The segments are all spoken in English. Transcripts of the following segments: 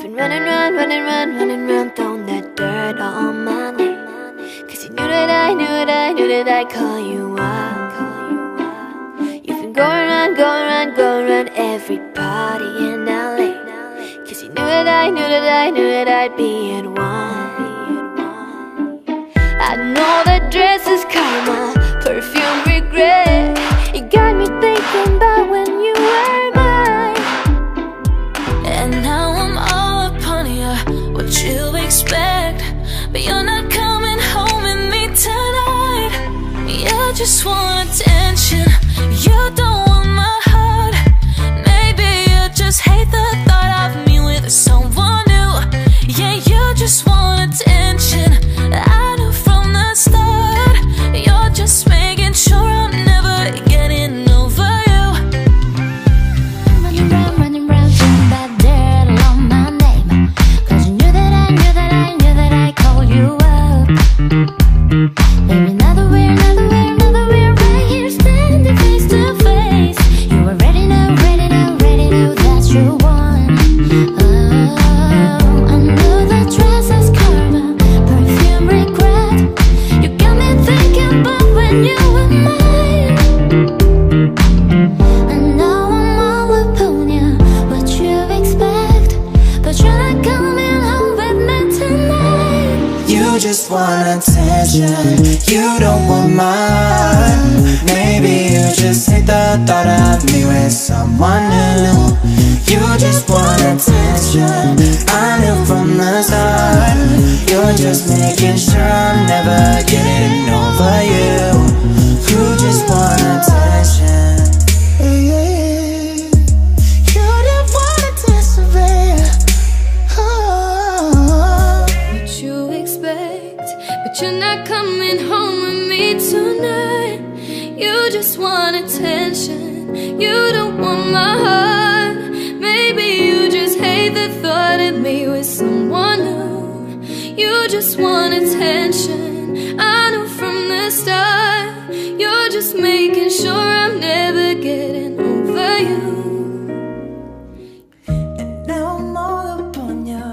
been running round, running round, running round, throwing that dirt on my name. Cause you knew that I knew that I knew that I'd call you up. You've been going round, going round, going round every party in LA. Cause you knew that I knew that I knew that I'd be at one. I know that dress is karma, perfume regret. You got me thinking about when you were mine. And now I'm all upon you, what you expect. But you're not coming home with me tonight. You just want attention, you don't want my heart. Maybe you just hate the thought of me with someone new. Yeah, you just want attention, I knew from the start. You're just making sure I'm never getting over you. Running round, throwing that dirt on my name. Cause you knew that I knew that I knew that I'd call you up. Maybe another way, right here standing face to face. You already know, that you won. Oh, I know that dress is karma, perfume regret. You got me thinking about when you were mine. And now I'm all upon you, what you expect. But you're not coming home with me tonight. You just want attention, you don't want mine. Maybe you just hate the thought of me with someone new. You just want attention, I knew from the start. You're just making sure I'm never getting over you. You just want attention. You didn't want attention, babe. What you expect, but you're not coming home with me tonight. You just want attention, you don't want my heart. Maybe you just hate the thought of me with someone new. You just want attention, I knew from the start. You're just making sure I'm never getting over you. And now I'm all upon you,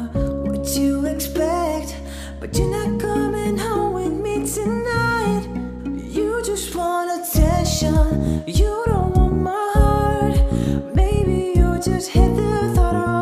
what you expect. But you're not coming home with me tonight. You just want attention, you don't want my heart. Maybe you just hit the thought of